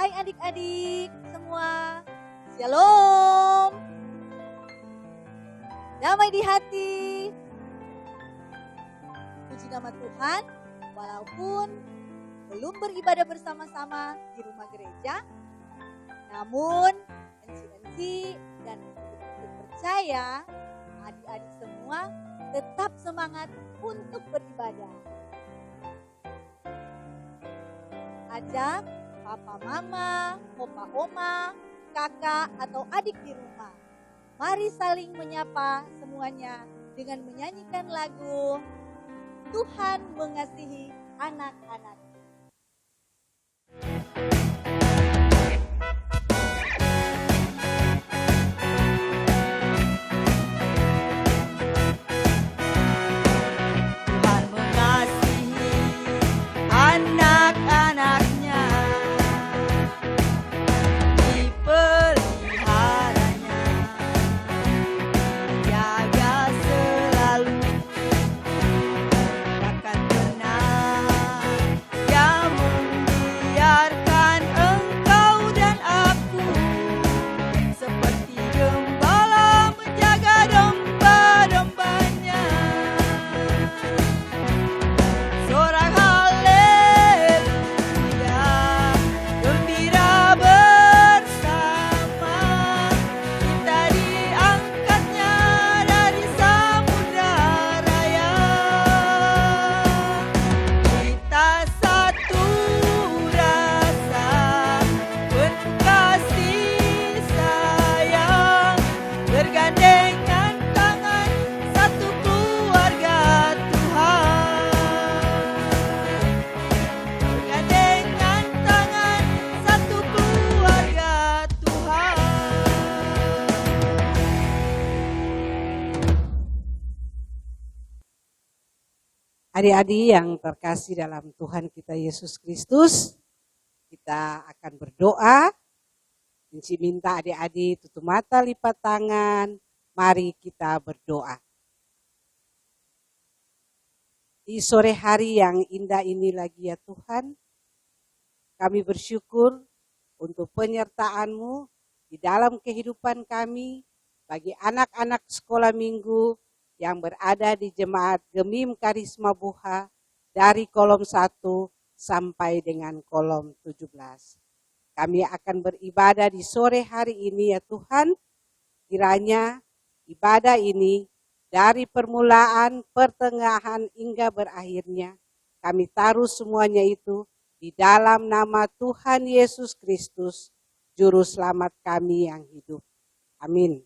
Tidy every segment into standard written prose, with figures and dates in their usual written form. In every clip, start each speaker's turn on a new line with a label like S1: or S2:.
S1: Hai adik-adik semua, Shalom. Damai di hati. Puji nama Tuhan, walaupun belum beribadah bersama-sama di rumah gereja, namun enci-enci dan percaya adik-adik semua tetap semangat untuk beribadah. Ajak papa mama, opa oma, kakak atau adik di rumah. Mari saling menyapa semuanya dengan menyanyikan lagu Tuhan mengasihi anak-anak.
S2: Tuhan mengasihi anak-anaknya, dipeliharanya, jaga selalu, takkan pernah Dia membiarkan engkau dan aku seperti gembala menjaga domba-dombanya. Sorak haleluya, gembira bersama, kita diangkatnya dari samudra raya. Kita satu rasa, penuh kasih sayang, bergandengan tangan, satu keluarga Tuhan. Bergandengan tangan, satu keluarga Tuhan.
S3: Adik-adik yang terkasih dalam Tuhan kita Yesus Kristus, kita akan berdoa. Inci minta adik-adik tutup mata, lipat tangan, mari kita berdoa. Di sore hari yang indah ini lagi ya Tuhan, kami bersyukur untuk penyertaan-Mu di dalam kehidupan kami, bagi anak-anak sekolah minggu yang berada di Jemaat Gemim Karisma Buha dari kolom 1 sampai dengan kolom 17. Kami akan beribadah di sore hari ini ya Tuhan, kiranya ibadah ini dari permulaan, pertengahan hingga berakhirnya, kami taruh semuanya itu di dalam nama Tuhan Yesus Kristus, Juru Selamat kami yang hidup. Amin.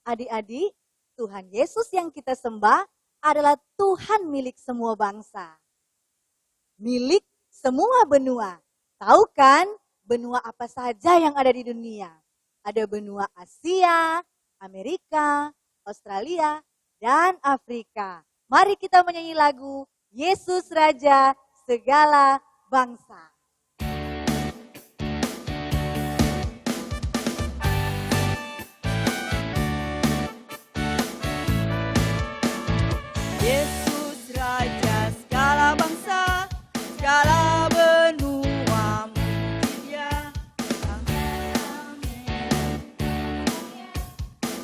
S1: Adik-adik, Tuhan Yesus yang kita sembah adalah Tuhan milik semua bangsa. Milik semua benua. Tahu kan benua apa saja yang ada di dunia? Ada benua Asia, Amerika, Australia, dan Afrika. Mari kita menyanyi lagu Yesus Raja segala bangsa.
S2: Yesus Raja segala bangsa, segala benua muji Dia. Amin.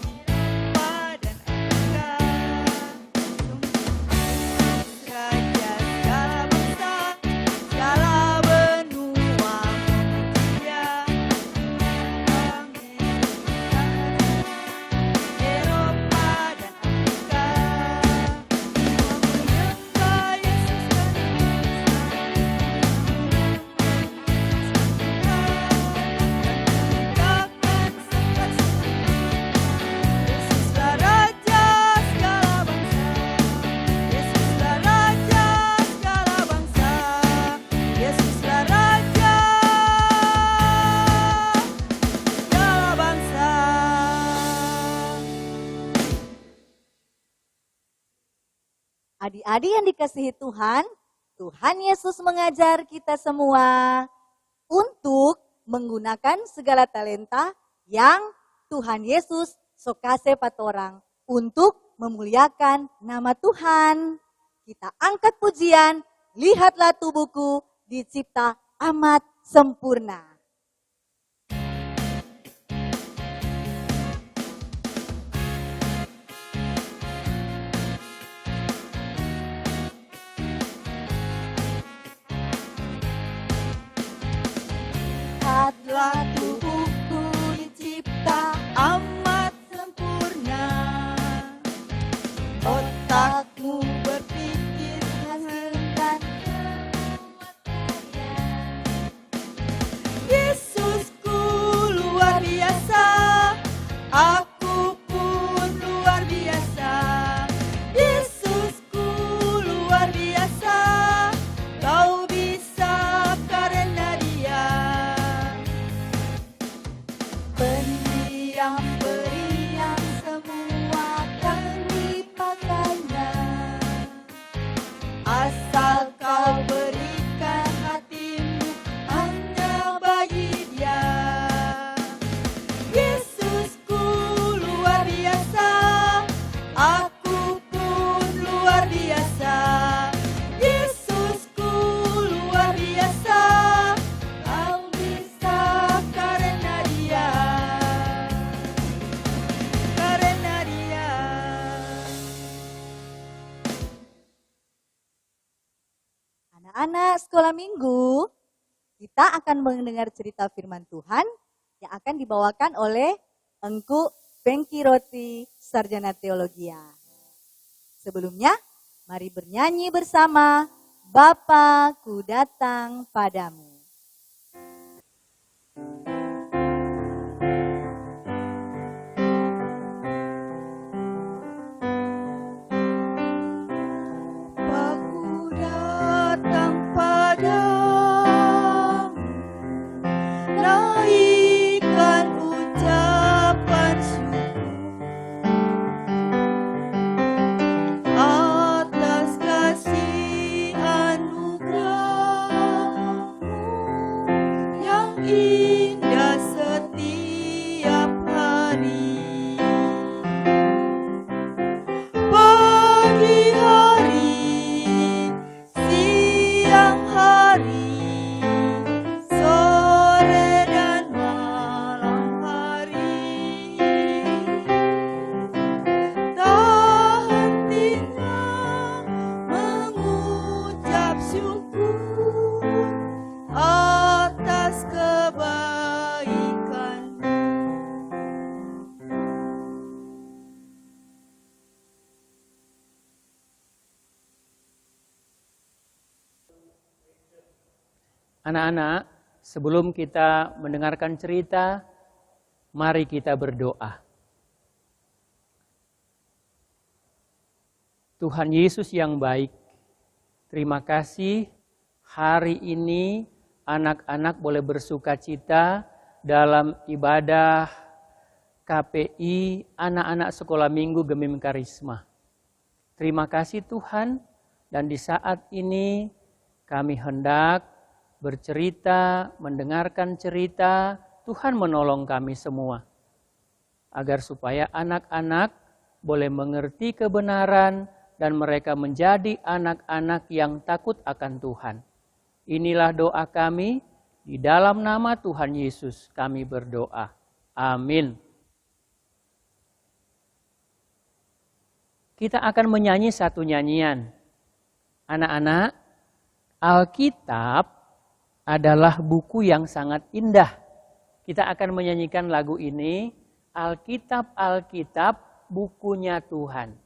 S2: Eropa dan Afrika. Yesus Raja segala bangsa, segala benua muji Dia. Amin. Eropa dan Afrika. Yesuslah Raja segala bangsa, Yesuslah Raja segala bangsa, Yesuslah Raja segala bangsa.
S1: Adik-adik yang dikasihi Tuhan, Tuhan Yesus mengajar kita semua untuk menggunakan segala talenta yang Tuhan Yesus sokase patorang untuk memuliakan nama Tuhan. Kita angkat pujian, lihatlah tubuhku dicipta amat sempurna.
S2: Lihatlah tubuhku dicipta amat sempurna. Otakmu berpikir menghasilkan Yesusku luar biasa, aku pun luar biasa. Yesusku luar biasa, kau bisa karena Dia. Pendiam-periang semua akan dipakainya, asal kau berikan hatimu hanya bagi Dia. Yesusku luar biasa, aku pun luar biasa. Yesusku luar biasa, kau bisa karena Dia. Karena Dia.
S1: Anak-anak sekolah minggu, kita akan mendengar cerita firman Tuhan yang akan dibawakan oleh Engku Bengki Roti, Sarjana Teologia. Sebelumnya, mari bernyanyi bersama Bapa ku datang padamu.
S2: Aku datang padamu, naikkan ucapan syukur atas kasih anugerah-Mu yang indah setiap hari. Pagi hari, siang hari, sore dan malam hari, tak hentinya mengucap syukur atas kebaikan-Mu.
S4: Anak-anak, sebelum kita mendengarkan cerita, mari kita berdoa. Tuhan Yesus yang baik, terima kasih hari ini anak-anak boleh bersukacita dalam ibadah KPI Anak-anak Sekolah Minggu Gemim Karisma. Terima kasih Tuhan, dan di saat ini kami hendak bercerita, mendengarkan cerita, Tuhan menolong kami semua. Agar supaya anak-anak boleh mengerti kebenaran dan mereka menjadi anak-anak yang takut akan Tuhan. Inilah doa kami, di dalam nama Tuhan Yesus kami berdoa. Amin. Kita akan menyanyi satu nyanyian. Anak-anak, Alkitab adalah buku yang sangat indah. Kita akan menyanyikan lagu ini, Alkitab, Alkitab, bukunya Tuhan.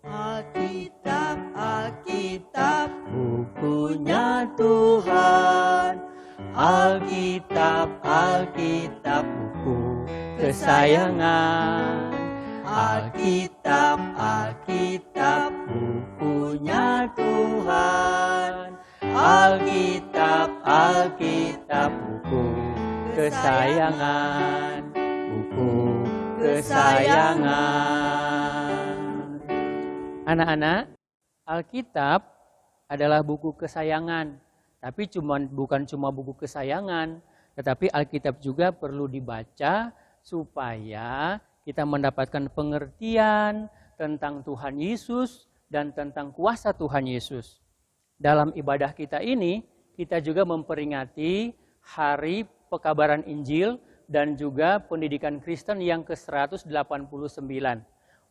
S2: Alkitab, Alkitab, bukunya Tuhan. Alkitab, Alkitab, buku kesayangan. Alkitab, Alkitab, bukunya Tuhan. Alkitab, Alkitab, buku kesayangan. Buku kesayangan.
S4: Anak-anak, Alkitab adalah buku kesayangan. Tapi bukan cuma buku kesayangan, tetapi Alkitab juga perlu dibaca supaya kita mendapatkan pengertian tentang Tuhan Yesus dan tentang kuasa Tuhan Yesus. Dalam ibadah kita ini, kita juga memperingati Hari Pekabaran Injil dan juga pendidikan Kristen yang ke-189.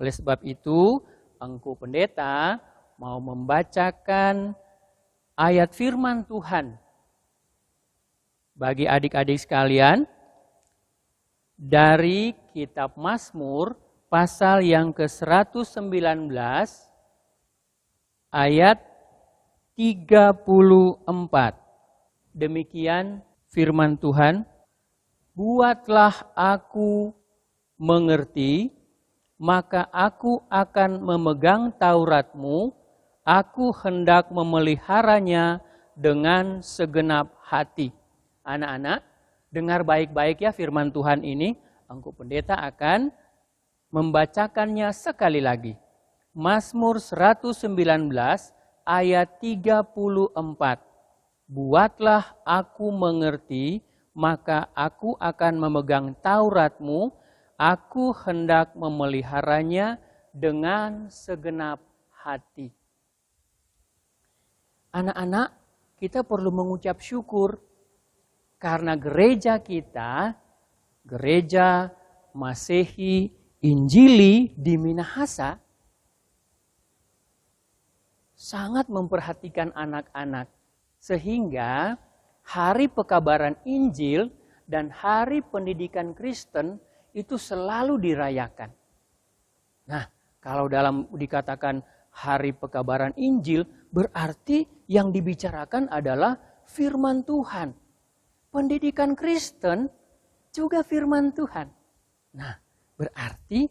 S4: Oleh sebab itu, Engku Pendeta mau membacakan ayat firman Tuhan bagi adik-adik sekalian dari kitab Mazmur pasal yang ke-119 ayat 34. Demikian firman Tuhan, buatlah aku mengerti, maka aku akan memegang Taurat-Mu, aku hendak memeliharanya dengan segenap hati. Anak-anak, dengar baik-baik ya firman Tuhan ini. Engku Pendeta akan membacakannya sekali lagi. Mazmur 119 ayat 34. Buatlah aku mengerti, maka aku akan memegang Taurat-Mu, aku hendak memeliharanya dengan segenap hati. Anak-anak, kita perlu mengucap syukur karena gereja kita, gereja Masehi Injili di Minahasa, sangat memperhatikan anak-anak. Sehingga Hari Pekabaran Injil dan Hari Pendidikan Kristen itu selalu dirayakan. Nah, kalau dikatakan Hari Pekabaran Injil, berarti yang dibicarakan adalah firman Tuhan. Pendidikan Kristen juga firman Tuhan. Nah, berarti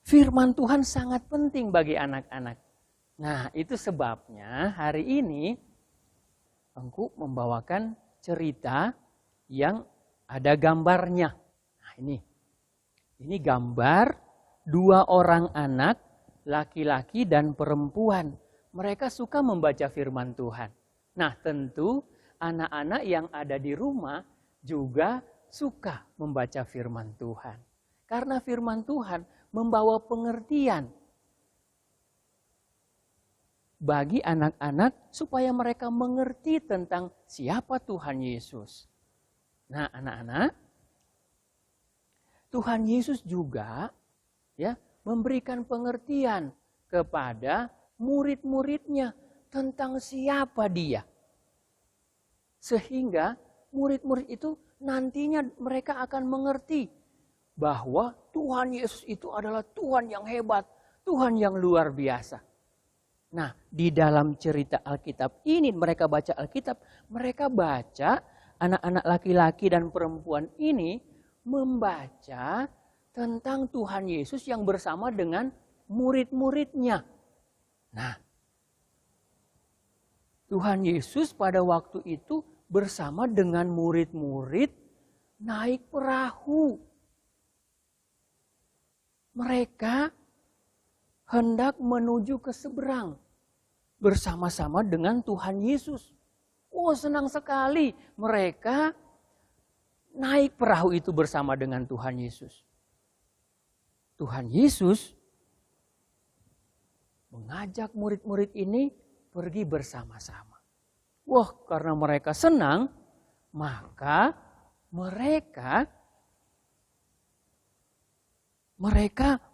S4: firman Tuhan sangat penting bagi anak-anak. Nah, itu sebabnya hari ini Engku membawakan cerita yang ada gambarnya. Nah, ini gambar 2 orang anak, laki-laki dan perempuan. Mereka suka membaca firman Tuhan. Nah, tentu anak-anak yang ada di rumah juga suka membaca firman Tuhan. Karena firman Tuhan membawa pengertian bagi anak-anak supaya mereka mengerti tentang siapa Tuhan Yesus. Nah, anak-anak, Tuhan Yesus juga memberikan pengertian kepada murid-muridnya tentang siapa Dia. Sehingga murid-murid itu nantinya mereka akan mengerti bahwa Tuhan Yesus itu adalah Tuhan yang hebat, Tuhan yang luar biasa. Nah, di dalam cerita Alkitab ini, mereka baca Alkitab, mereka baca anak-anak laki-laki dan perempuan ini membaca tentang Tuhan Yesus yang bersama dengan murid-muridnya. Nah, Tuhan Yesus pada waktu itu bersama dengan murid-murid naik perahu. Mereka hendak menuju ke seberang bersama-sama dengan Tuhan Yesus. Oh, senang sekali mereka naik perahu itu bersama dengan Tuhan Yesus. Tuhan Yesus mengajak murid-murid ini pergi bersama-sama. Wah, karena mereka senang, maka mereka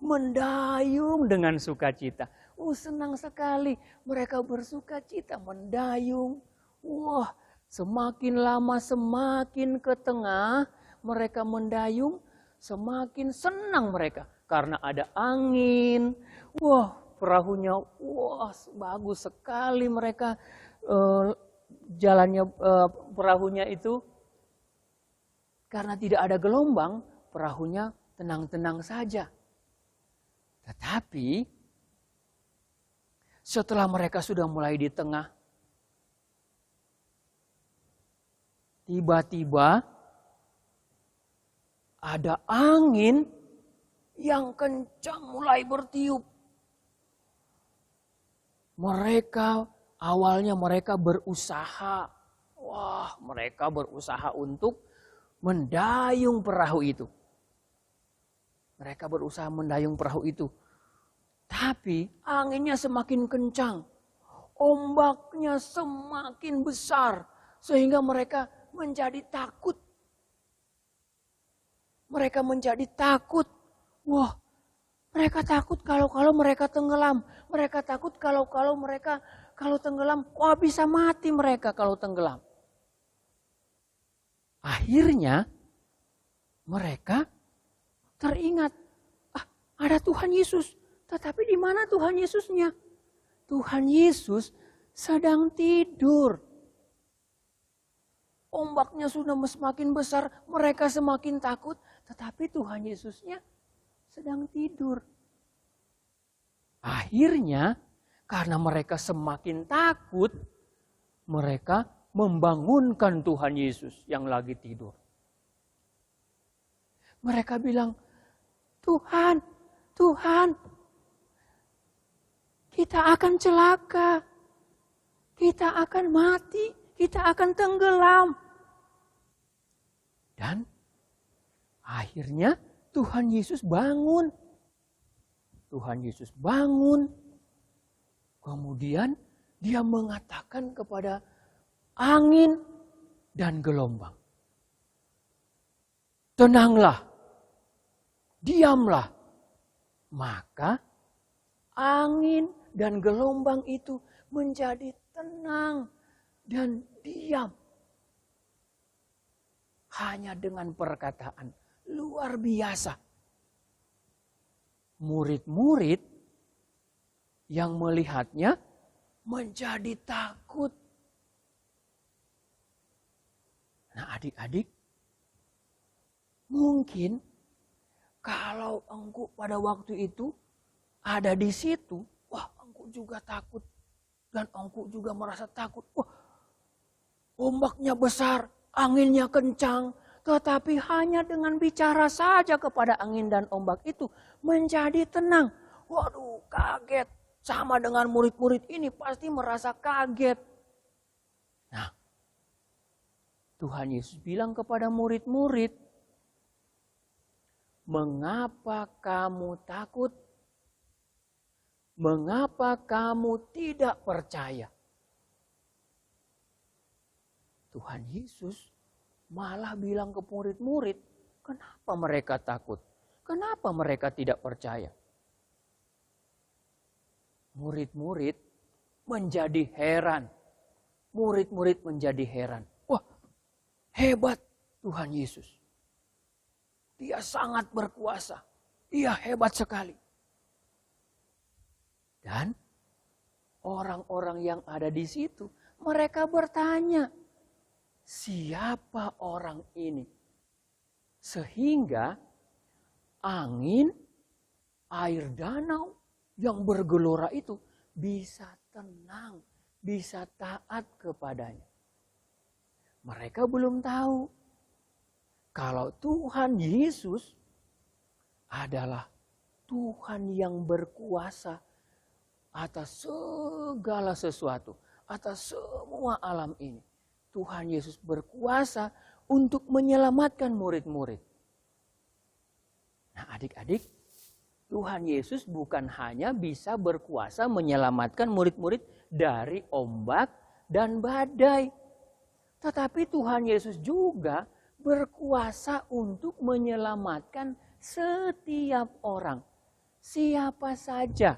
S4: mendayung dengan sukacita. Senang sekali. Mereka bersukacita mendayung. Wah, semakin lama semakin ke tengah mereka mendayung, semakin senang mereka. Karena ada angin. Wah, perahunya bagus sekali mereka jalannya perahunya itu. Karena tidak ada gelombang, perahunya tenang-tenang saja. Tetapi setelah mereka sudah mulai di tengah, tiba-tiba ada angin yang kencang mulai bertiup. Awalnya mereka berusaha. Wah, mereka berusaha untuk mendayung perahu itu. Mereka berusaha mendayung perahu itu. Tapi anginnya semakin kencang. Ombaknya semakin besar. Sehingga mereka menjadi takut. Mereka menjadi takut. Wah, mereka takut kalau mereka tenggelam. Mereka takut kalau tenggelam. Wah, bisa mati mereka kalau tenggelam. Akhirnya mereka teringat, ada Tuhan Yesus. Tetapi di mana Tuhan Yesusnya? Tuhan Yesus sedang tidur. Ombaknya sudah semakin besar, mereka semakin takut. Tetapi Tuhan Yesusnya sedang tidur. Akhirnya karena mereka semakin takut, mereka membangunkan Tuhan Yesus yang lagi tidur. Mereka bilang, Tuhan, kita akan celaka, kita akan mati, kita akan tenggelam. Dan akhirnya Tuhan Yesus bangun. Tuhan Yesus bangun. Kemudian dia mengatakan kepada angin dan gelombang, tenanglah, diamlah. Maka angin dan gelombang itu menjadi tenang dan diam. Hanya dengan perkataan luar biasa. Murid-murid yang melihatnya menjadi takut. Nah, adik-adik, mungkin kalau engkau pada waktu itu ada di situ, wah, engkau juga takut dan engkau juga merasa takut. Wah, ombaknya besar, anginnya kencang, tetapi hanya dengan bicara saja kepada angin dan ombak itu menjadi tenang. Waduh, kaget. Sama dengan murid-murid ini pasti merasa kaget. Nah, Tuhan Yesus bilang kepada murid-murid, mengapa kamu takut? Mengapa kamu tidak percaya? Tuhan Yesus malah bilang ke murid-murid, kenapa mereka takut? Kenapa mereka tidak percaya? Murid-murid menjadi heran. Murid-murid menjadi heran. Wah, hebat Tuhan Yesus. Dia sangat berkuasa. Dia hebat sekali. Dan orang-orang yang ada di situ, mereka bertanya, siapa orang ini? Sehingga angin, air danau yang bergelora itu bisa tenang, bisa taat kepadanya. Mereka belum tahu kalau Tuhan Yesus adalah Tuhan yang berkuasa atas segala sesuatu, atas semua alam ini. Tuhan Yesus berkuasa untuk menyelamatkan murid-murid. Nah, adik-adik, Tuhan Yesus bukan hanya bisa berkuasa menyelamatkan murid-murid dari ombak dan badai. Tetapi Tuhan Yesus juga berkuasa untuk menyelamatkan setiap orang. Siapa saja.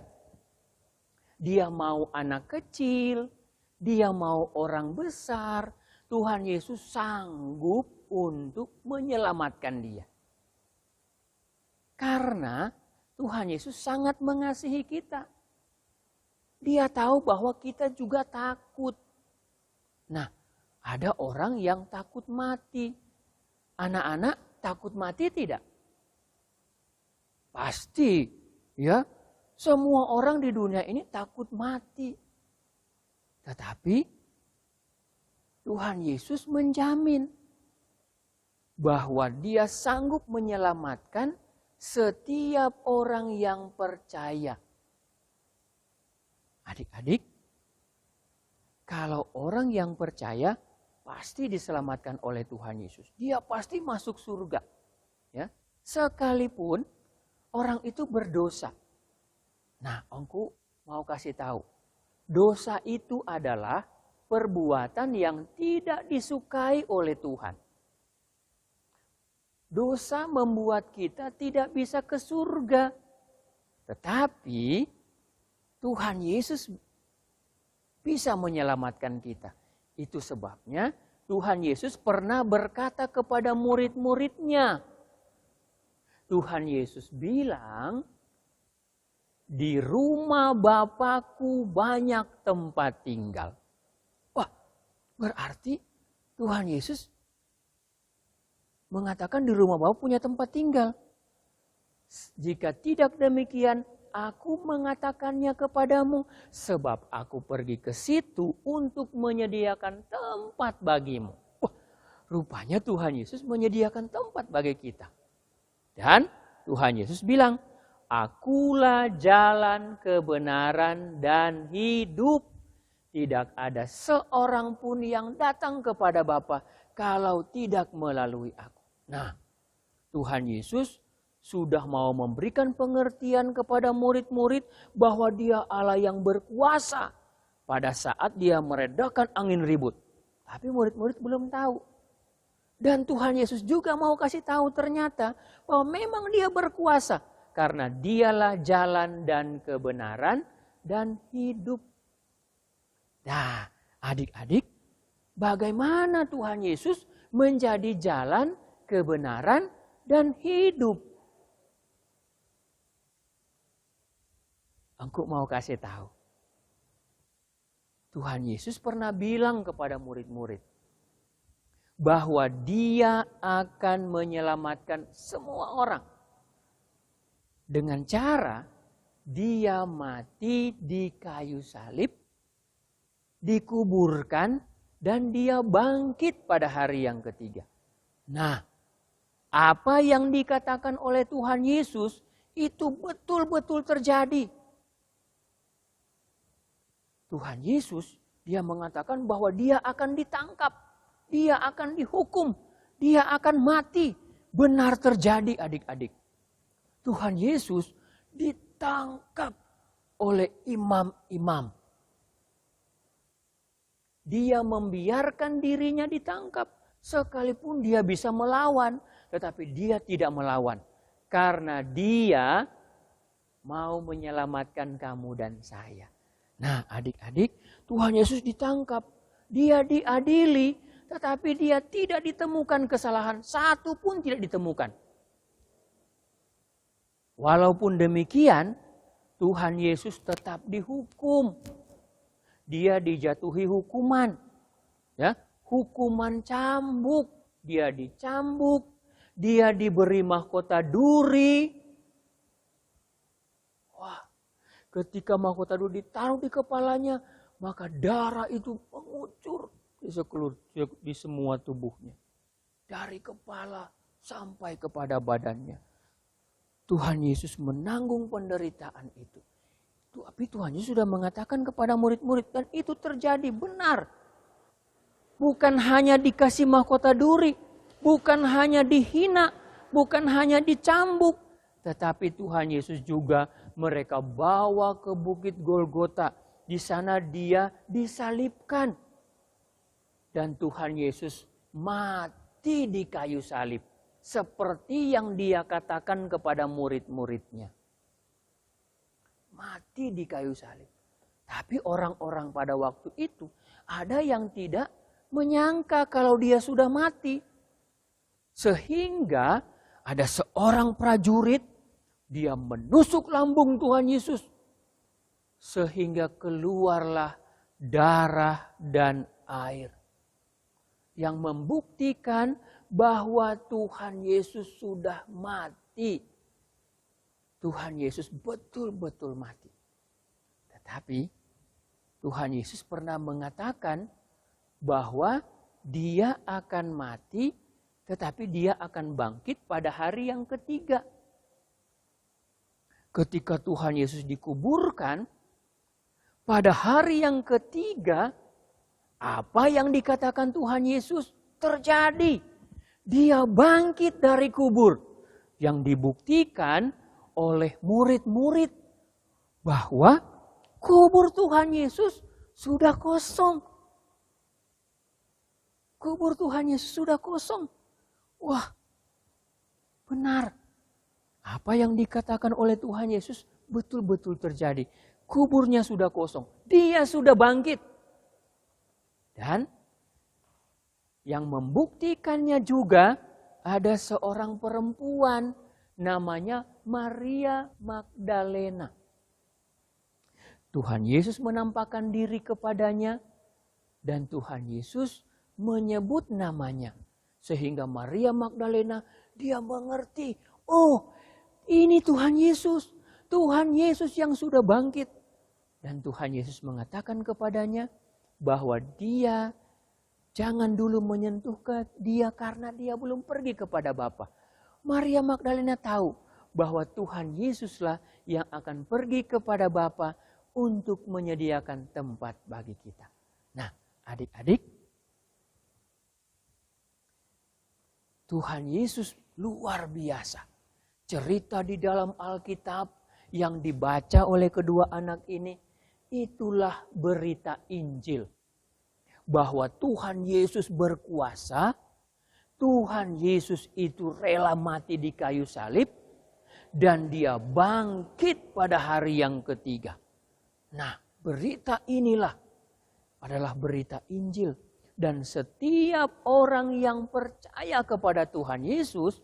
S4: Dia mau anak kecil, dia mau orang besar. Tuhan Yesus sanggup untuk menyelamatkan dia. Karena Tuhan Yesus sangat mengasihi kita. Dia tahu bahwa kita juga takut. Nah, ada orang yang takut mati. Anak-anak takut mati tidak? Pasti, ya. Semua orang di dunia ini takut mati. Tetapi Tuhan Yesus menjamin bahwa Dia sanggup menyelamatkan setiap orang yang percaya. Adik-adik, kalau orang yang percaya pasti diselamatkan oleh Tuhan Yesus. Dia pasti masuk surga. Ya, sekalipun orang itu berdosa. Nah, aku mau kasih tahu. Dosa itu adalah perbuatan yang tidak disukai oleh Tuhan. Dosa membuat kita tidak bisa ke surga. Tetapi Tuhan Yesus bisa menyelamatkan kita. Itu sebabnya Tuhan Yesus pernah berkata kepada murid-muridnya. Tuhan Yesus bilang, di rumah Bapakku banyak tempat tinggal. Wah, berarti Tuhan Yesus mengatakan di rumah Bapa punya tempat tinggal. Jika tidak demikian, aku mengatakannya kepadamu, sebab aku pergi ke situ untuk menyediakan tempat bagimu. Wah, rupanya Tuhan Yesus menyediakan tempat bagi kita. Dan Tuhan Yesus bilang, akulah jalan kebenaran dan hidup. Tidak ada seorang pun yang datang kepada Bapa kalau tidak melalui aku. Nah, Tuhan Yesus sudah mau memberikan pengertian kepada murid-murid bahwa Dia Allah yang berkuasa pada saat Dia meredakan angin ribut. Tapi murid-murid belum tahu. Dan Tuhan Yesus juga mau kasih tahu ternyata bahwa memang Dia berkuasa. Karena Dialah jalan dan kebenaran dan hidup. Nah, adik-adik, bagaimana Tuhan Yesus menjadi jalan, kebenaran, dan hidup? Aku mau kasih tahu. Tuhan Yesus pernah bilang kepada murid-murid bahwa Dia akan menyelamatkan semua orang. Dengan cara Dia mati di kayu salib, dikuburkan, dan Dia bangkit pada hari yang ketiga. Nah, apa yang dikatakan oleh Tuhan Yesus itu betul-betul terjadi. Tuhan Yesus, Dia mengatakan bahwa Dia akan ditangkap, Dia akan dihukum, Dia akan mati. Benar terjadi, adik-adik. Tuhan Yesus ditangkap oleh imam-imam. Dia membiarkan dirinya ditangkap. Sekalipun Dia bisa melawan, tetapi Dia tidak melawan. Karena Dia mau menyelamatkan kamu dan saya. Nah, adik-adik, Tuhan Yesus ditangkap. Dia diadili, tetapi Dia tidak ditemukan kesalahan. Satu pun tidak ditemukan. Walaupun demikian, Tuhan Yesus tetap dihukum. Dia dijatuhi hukuman. Ya, hukuman cambuk. Dia dicambuk. Dia diberi mahkota duri. Wah, ketika mahkota duri ditaruh di kepalanya, maka darah itu mengucur di semua tubuhnya. Dari kepala sampai kepada badannya. Tuhan Yesus menanggung penderitaan itu. Tapi Tuhan Yesus sudah mengatakan kepada murid-murid, dan itu terjadi benar. Bukan hanya dikasih mahkota duri, bukan hanya dihina, bukan hanya dicambuk, tetapi Tuhan Yesus juga mereka bawa ke Bukit Golgota. Di sana Dia disalibkan. Dan Tuhan Yesus mati di kayu salib. Seperti yang Dia katakan kepada murid-muridnya. Mati di kayu salib. Tapi orang-orang pada waktu itu ada yang tidak menyangka kalau Dia sudah mati. Sehingga ada seorang prajurit, dia menusuk lambung Tuhan Yesus. Sehingga keluarlah darah dan air. Yang membuktikan bahwa Tuhan Yesus sudah mati. Tuhan Yesus betul-betul mati. Tetapi Tuhan Yesus pernah mengatakan bahwa Dia akan mati, tetapi Dia akan bangkit pada hari yang ketiga. Ketika Tuhan Yesus dikuburkan, pada hari yang ketiga, apa yang dikatakan Tuhan Yesus terjadi. Dia bangkit dari kubur. Yang dibuktikan oleh murid-murid bahwa kubur Tuhan Yesus sudah kosong. Kubur Tuhan Yesus sudah kosong. Wah, benar. Apa yang dikatakan oleh Tuhan Yesus betul-betul terjadi. Kuburnya sudah kosong. Dia sudah bangkit. Dan yang membuktikannya juga ada seorang perempuan namanya Maria Magdalena. Tuhan Yesus menampakkan diri kepadanya dan Tuhan Yesus menyebut namanya. Sehingga Maria Magdalena dia mengerti, oh ini Tuhan Yesus. Tuhan Yesus yang sudah bangkit. Dan Tuhan Yesus mengatakan kepadanya bahwa dia jangan dulu menyentuh ke dia karena dia belum pergi kepada Bapa. Maria Magdalena tahu bahwa Tuhan Yesuslah yang akan pergi kepada Bapa untuk menyediakan tempat bagi kita. Nah, adik-adik, Tuhan Yesus luar biasa. Cerita di dalam Alkitab yang dibaca oleh kedua anak ini, itulah berita Injil. Bahwa Tuhan Yesus berkuasa, Tuhan Yesus itu rela mati di kayu salib, dan dia bangkit pada hari yang ketiga. Nah, berita inilah adalah berita Injil. Dan setiap orang yang percaya kepada Tuhan Yesus,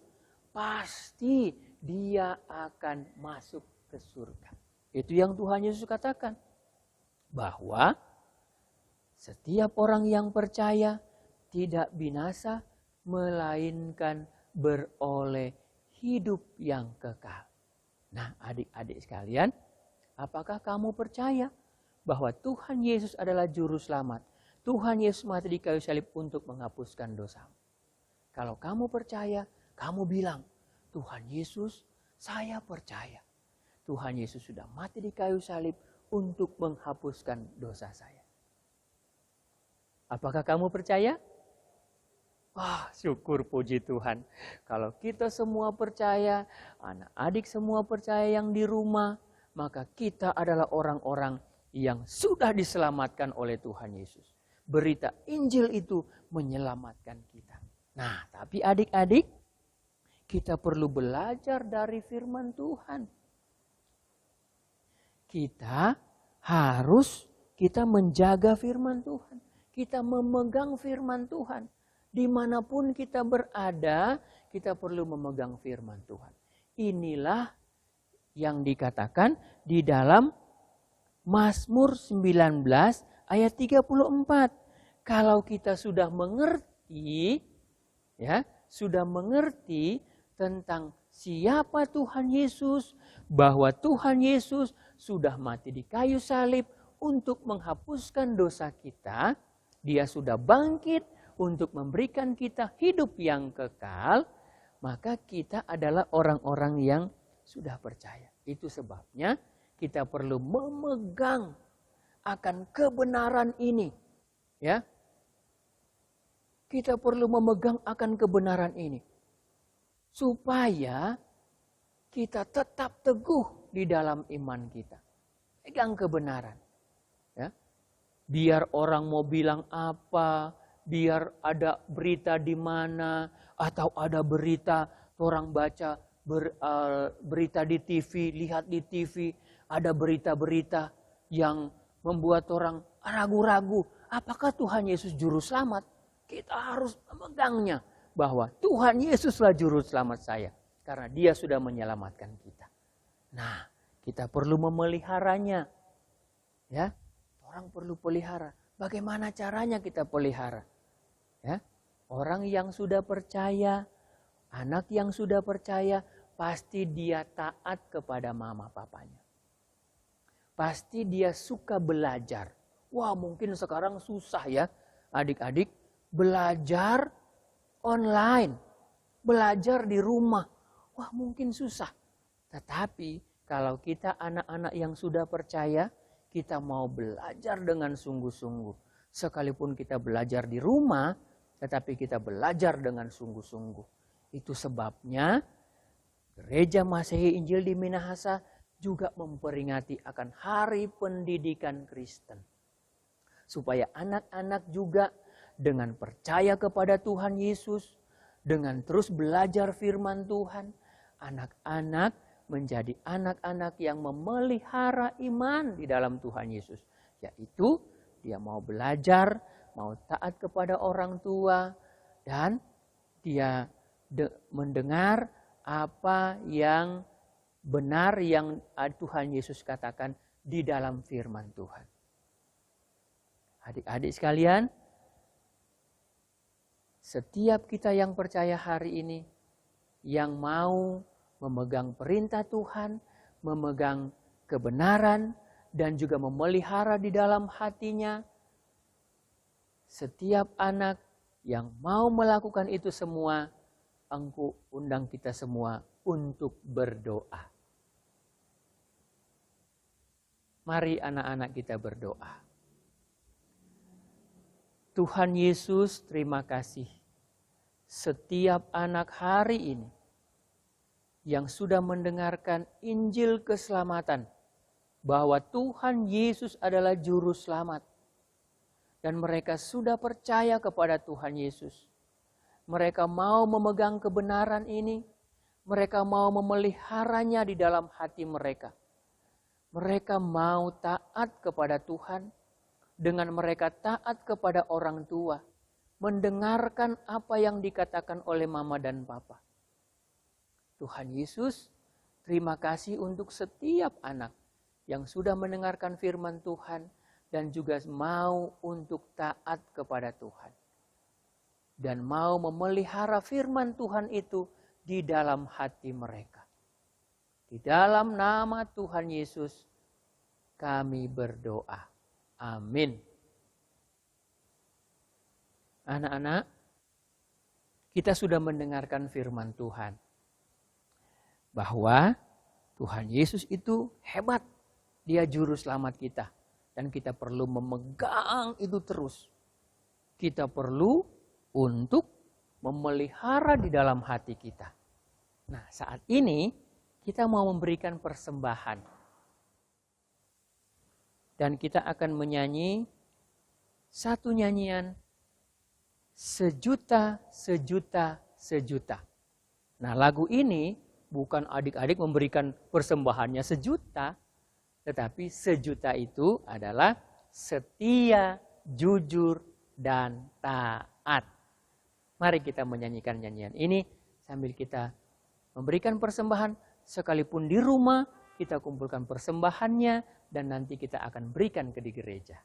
S4: pasti dia akan masuk ke surga. Itu yang Tuhan Yesus katakan. Bahwa setiap orang yang percaya tidak binasa, melainkan beroleh hidup yang kekal. Nah, adik-adik sekalian, apakah kamu percaya bahwa Tuhan Yesus adalah juru selamat? Tuhan Yesus mati di kayu salib untuk menghapuskan dosa. Kalau kamu percaya, kamu bilang, Tuhan Yesus, saya percaya. Tuhan Yesus sudah mati di kayu salib untuk menghapuskan dosa saya. Apakah kamu percaya? Wah, syukur puji Tuhan. Kalau kita semua percaya, anak-adik semua percaya yang di rumah, maka kita adalah orang-orang yang sudah diselamatkan oleh Tuhan Yesus. Berita Injil itu menyelamatkan kita. Nah, tapi adik-adik, kita perlu belajar dari firman Tuhan. Kita menjaga firman Tuhan. Kita memegang firman Tuhan. Dimanapun kita berada, kita perlu memegang firman Tuhan. Inilah yang dikatakan di dalam Mazmur 19 ayat 34. Kalau kita sudah mengerti, sudah mengerti tentang siapa Tuhan Yesus, bahwa Tuhan Yesus sudah mati di kayu salib untuk menghapuskan dosa kita, Dia sudah bangkit untuk memberikan kita hidup yang kekal, maka kita adalah orang-orang yang sudah percaya. Itu sebabnya kita perlu memegang akan kebenaran ini. Ya. Kita perlu memegang akan kebenaran ini. Supaya kita tetap teguh di dalam iman kita. Pegang kebenaran. Ya. Biar orang mau bilang apa, biar ada berita di mana, atau ada berita orang baca berita di TV, lihat di TV, ada berita-berita yang membuat orang ragu-ragu. Apakah Tuhan Yesus juru selamat? Kita harus memegangnya bahwa Tuhan Yesuslah juru selamat saya. Karena Dia sudah menyelamatkan kita. Nah, kita perlu memeliharanya. Ya, orang perlu pelihara. Bagaimana caranya kita pelihara? Ya, orang yang sudah percaya, anak yang sudah percaya, pasti dia taat kepada mama papanya. Pasti dia suka belajar. Wah, mungkin sekarang susah ya, adik-adik, belajar online, belajar di rumah. Wah, mungkin susah. Tetapi kalau kita anak-anak yang sudah percaya, kita mau belajar dengan sungguh-sungguh. Sekalipun kita belajar di rumah, tetapi kita belajar dengan sungguh-sungguh. Itu sebabnya Gereja Masehi Injil di Minahasa juga memperingati akan Hari Pendidikan Kristen. Supaya anak-anak juga dengan percaya kepada Tuhan Yesus, dengan terus belajar firman Tuhan, anak-anak menjadi anak-anak yang memelihara iman di dalam Tuhan Yesus. Yaitu dia mau belajar, mau taat kepada orang tua, dan dia mendengar apa yang benar yang Tuhan Yesus katakan di dalam firman Tuhan. Adik-adik sekalian, setiap kita yang percaya hari ini, yang mau memegang perintah Tuhan, memegang kebenaran, dan juga memelihara di dalam hatinya, setiap anak yang mau melakukan itu semua, Engkau undang kita semua untuk berdoa. Mari anak-anak kita berdoa. Tuhan Yesus, terima kasih. Setiap anak hari ini yang sudah mendengarkan Injil keselamatan, bahwa Tuhan Yesus adalah juru selamat. Dan mereka sudah percaya kepada Tuhan Yesus. Mereka mau memegang kebenaran ini. Mereka mau memeliharanya di dalam hati mereka. Mereka mau taat kepada Tuhan. Dengan mereka taat kepada orang tua. Mendengarkan apa yang dikatakan oleh mama dan papa. Tuhan Yesus, terima kasih untuk setiap anak yang sudah mendengarkan firman Tuhan. Dan juga mau untuk taat kepada Tuhan. Dan mau memelihara firman Tuhan itu di dalam hati mereka. Di dalam nama Tuhan Yesus kami berdoa. Amin. Anak-anak, kita sudah mendengarkan firman Tuhan. Bahwa Tuhan Yesus itu hebat. Dia juru selamat kita. Dan kita perlu memegang itu terus. Kita perlu untuk memelihara di dalam hati kita. Nah, saat ini kita mau memberikan persembahan. Dan kita akan menyanyi satu nyanyian sejuta, sejuta, sejuta. Nah, lagu ini bukan adik-adik memberikan persembahannya sejuta, tetapi sejuta itu adalah setia, jujur, dan taat. Mari kita menyanyikan nyanyian ini sambil kita memberikan persembahan. Sekalipun di rumah kita kumpulkan persembahannya dan nanti kita akan berikan ke di gereja.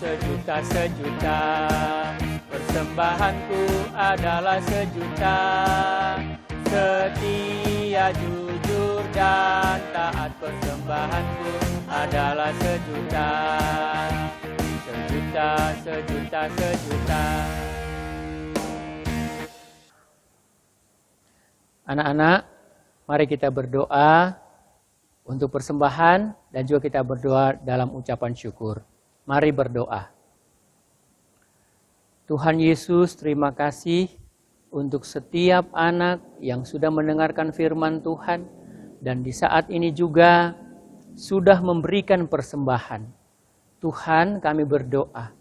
S4: Sejuta, sejuta, persembahanku adalah sejuta. Setia, jujur, dan taat, persembahanku adalah sejuta. Sejuta, sejuta, sejuta. Anak-anak, mari kita berdoa untuk persembahan dan juga kita berdoa dalam ucapan syukur. Mari berdoa. Tuhan Yesus, terima kasih untuk setiap anak yang sudah mendengarkan firman Tuhan dan di saat ini juga sudah memberikan persembahan. Tuhan, kami berdoa.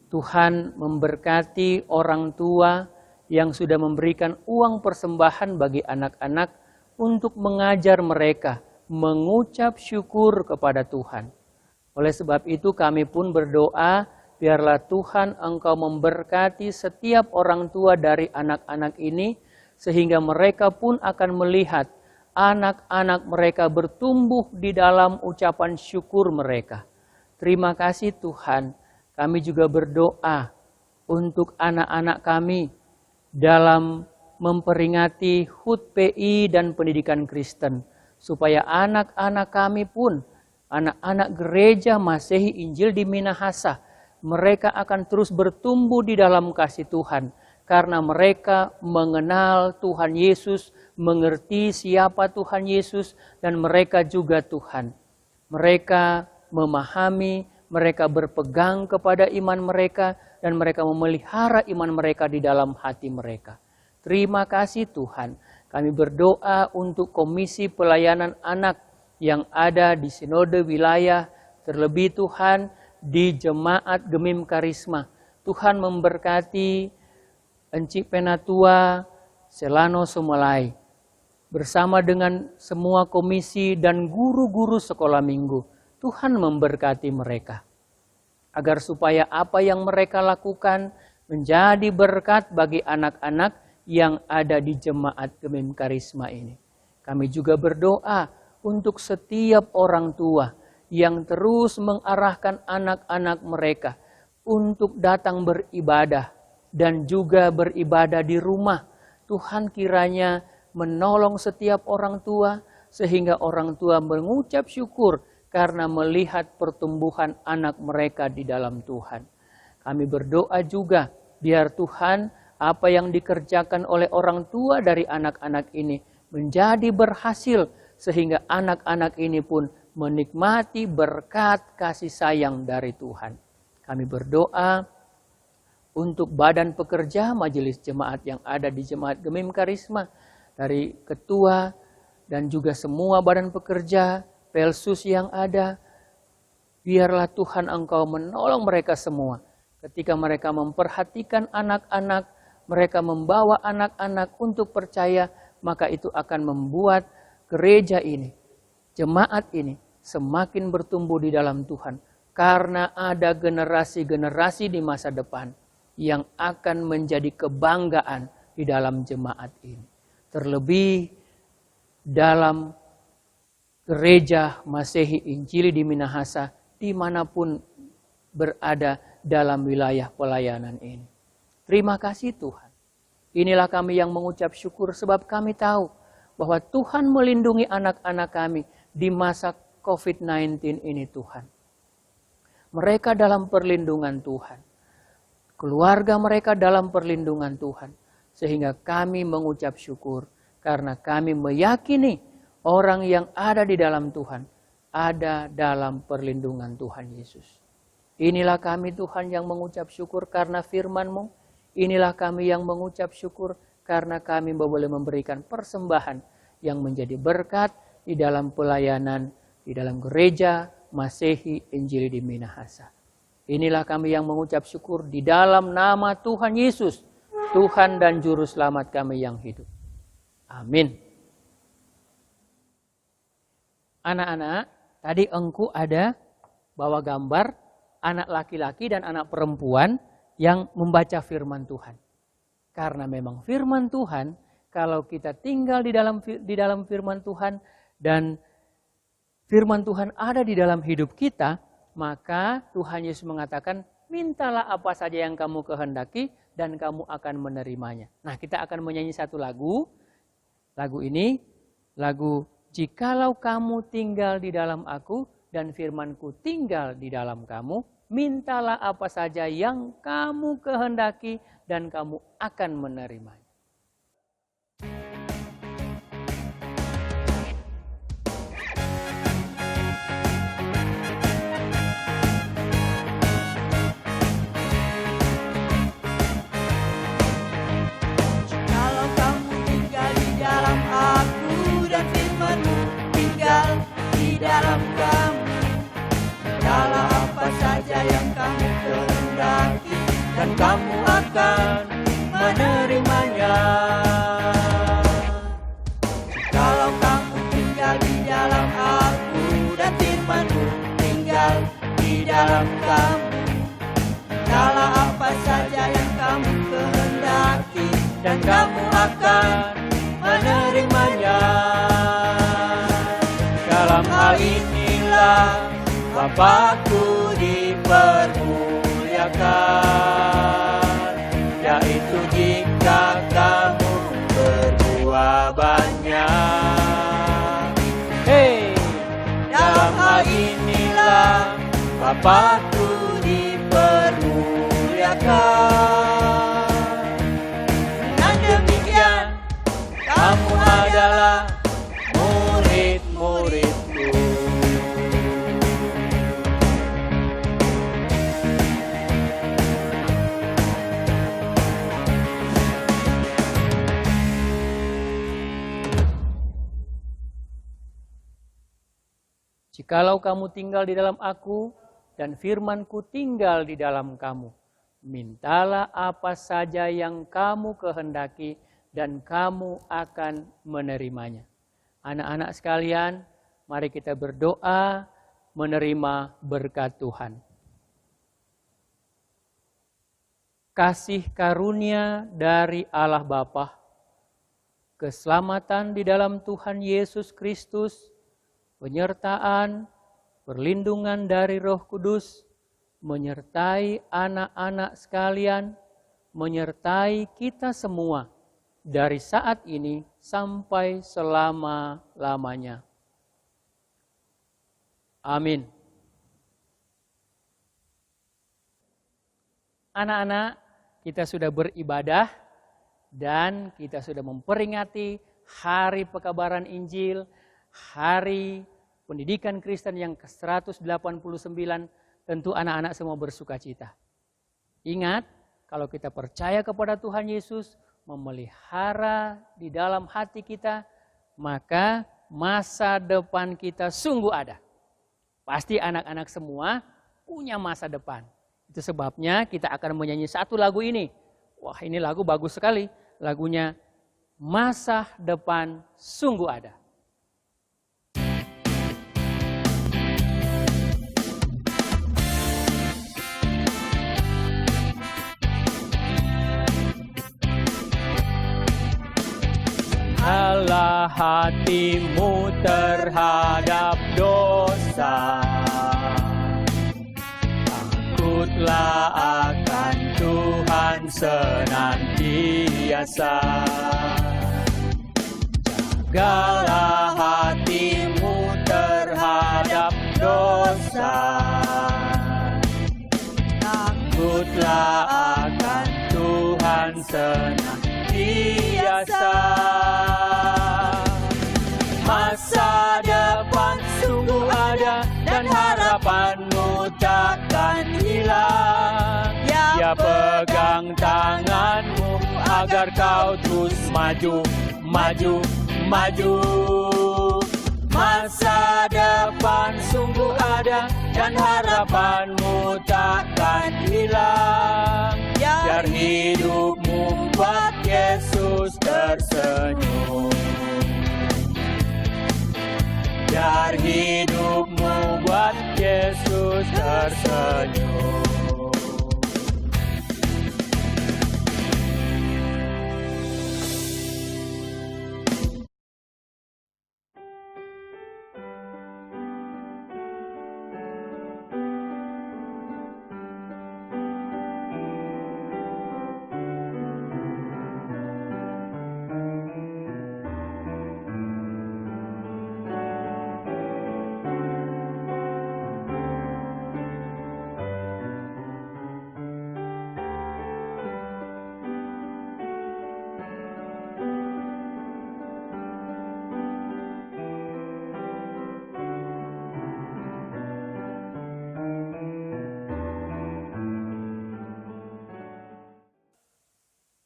S4: Tuhan memberkati orang tua yang sudah memberikan uang persembahan bagi anak-anak untuk mengajar mereka mengucap syukur kepada Tuhan. Oleh sebab itu kami pun berdoa, biarlah Tuhan Engkau memberkati setiap orang tua dari anak-anak ini, sehingga mereka pun akan melihat anak-anak mereka bertumbuh di dalam ucapan syukur mereka. Terima kasih Tuhan, kami juga berdoa untuk anak-anak kami dalam memperingati HUT PI dan pendidikan Kristen, supaya anak-anak kami pun anak-anak gereja Masehi Injil di Minahasa, mereka akan terus bertumbuh di dalam kasih Tuhan. Karena mereka mengenal Tuhan Yesus, mengerti siapa Tuhan Yesus, dan mereka juga Tuhan. Mereka memahami, mereka berpegang kepada iman mereka, dan mereka memelihara iman mereka di dalam hati mereka. Terima kasih Tuhan. Kami berdoa untuk Komisi Pelayanan Anak yang ada di Sinode Wilayah, terlebih Tuhan di Jemaat Gemim Karisma. Tuhan memberkati Encik Penatua Selano Sumelai bersama dengan semua komisi dan guru-guru sekolah minggu. Tuhan memberkati mereka agar supaya apa yang mereka lakukan menjadi berkat bagi anak-anak yang ada di Jemaat Gemim Karisma ini. Kami juga berdoa untuk setiap orang tua yang terus mengarahkan anak-anak mereka untuk datang beribadah dan juga beribadah di rumah. Tuhan kiranya menolong setiap orang tua sehingga orang tua mengucap syukur karena melihat pertumbuhan anak mereka di dalam Tuhan. Kami berdoa juga biar Tuhan apa yang dikerjakan oleh orang tua dari anak-anak ini menjadi berhasil sehingga anak-anak ini pun menikmati berkat kasih sayang dari Tuhan. Kami berdoa untuk badan pekerja majelis jemaat yang ada di Jemaat Gemim Karisma, dari ketua dan juga semua badan pekerja, Pelsus yang ada, biarlah Tuhan Engkau menolong mereka semua. Ketika mereka memperhatikan anak-anak, mereka membawa anak-anak untuk percaya, maka itu akan membuat gereja ini, jemaat ini semakin bertumbuh di dalam Tuhan. Karena ada generasi-generasi di masa depan yang akan menjadi kebanggaan di dalam jemaat ini. Terlebih dalam gereja Masehi Injili di Minahasa, dimanapun berada dalam wilayah pelayanan ini. Terima kasih Tuhan. Inilah kami yang mengucap syukur sebab kami tahu bahwa Tuhan melindungi anak-anak kami di masa COVID-19 ini Tuhan. Mereka dalam perlindungan Tuhan. Keluarga mereka dalam perlindungan Tuhan. Sehingga kami mengucap syukur. Karena kami meyakini orang yang ada di dalam Tuhan. Ada dalam perlindungan Tuhan Yesus. Inilah kami Tuhan yang mengucap syukur karena firman-Mu. Inilah kami yang mengucap syukur karena kami boleh memberikan persembahan yang menjadi berkat di dalam pelayanan, di dalam gereja Masehi Injili di Minahasa. Inilah kami yang mengucap syukur di dalam nama Tuhan Yesus, Tuhan dan Juru Selamat kami yang hidup. Amin. Anak-anak, tadi Engku ada bawa gambar anak laki-laki dan anak perempuan yang membaca firman Tuhan. Karena memang firman Tuhan, kalau kita tinggal di dalam firman Tuhan dan firman Tuhan ada di dalam hidup kita, maka Tuhan Yesus mengatakan, mintalah apa saja yang kamu kehendaki dan kamu akan menerimanya. Nah, kita akan menyanyi satu lagu. Lagu ini, lagu Jikalau kamu tinggal di dalam aku dan firmanku tinggal di dalam kamu, mintalah apa saja yang kamu kehendaki dan kamu akan menerimanya.
S2: Dalam kamu, segala apa saja yang kamu kehendaki dan kamu akan menerimanya. Kalau kamu tinggal di dalam aku dan firman-Mu tinggal di dalam kamu, segala apa saja yang kamu kehendaki dan kamu akan menerimanya. Dalam hal inilah Bapakku dipermuliakan, yaitu jika kamu berbuah banyak. Dalam hal ini Bapakku dipermuliakan. Dengan demikian kamu adalah murid-muridku.
S4: Jikalau kamu tinggal di dalam aku, dan firman-Ku tinggal di dalam kamu, mintalah apa saja yang kamu kehendaki, dan kamu akan menerimanya. Anak-anak sekalian, mari kita berdoa menerima berkat Tuhan. Kasih karunia dari Allah Bapa, keselamatan di dalam Tuhan Yesus Kristus, penyertaan, perlindungan dari Roh Kudus, menyertai anak-anak sekalian, menyertai kita semua dari saat ini sampai selama-lamanya. Amin. Anak-anak, kita sudah beribadah dan kita sudah memperingati Hari Pekabaran Injil, Hari Pendidikan Kristen yang ke-189, tentu anak-anak semua bersuka cita. Ingat, kalau kita percaya kepada Tuhan Yesus, memelihara di dalam hati kita, maka masa depan kita sungguh ada. Pasti anak-anak semua punya masa depan. Itu sebabnya kita akan menyanyi satu lagu ini. Wah, ini lagu bagus sekali. Lagunya Masa Depan Sungguh Ada.
S2: Allah hatimu terhadap dosa, takutlah akan Tuhan senantiasa. Jagalah hatimu terhadap dosa, takutlah akan Tuhan senantiasa. Masa depan sungguh ada dan harapanmu takkan hilang. Ya pegang tanganmu agar kau terus maju, maju, maju. Masa depan sungguh ada dan harapanmu takkan hilang. Biar hidupmu buat Yesus tersenyum. Biar hidupmu buat Yesus tersenyum.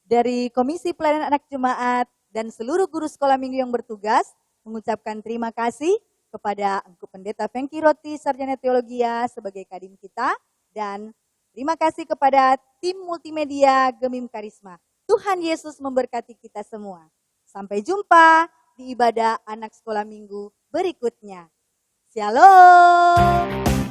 S1: Dari Komisi Pelayanan Anak Jemaat dan seluruh guru sekolah minggu yang bertugas mengucapkan terima kasih kepada Engku Pendeta Fengki Roti, Sarjana Teologia sebagai kadim kita, dan terima kasih kepada tim multimedia Gemim Karisma. Tuhan Yesus memberkati kita semua. Sampai jumpa di ibadah anak sekolah minggu berikutnya. Shalom.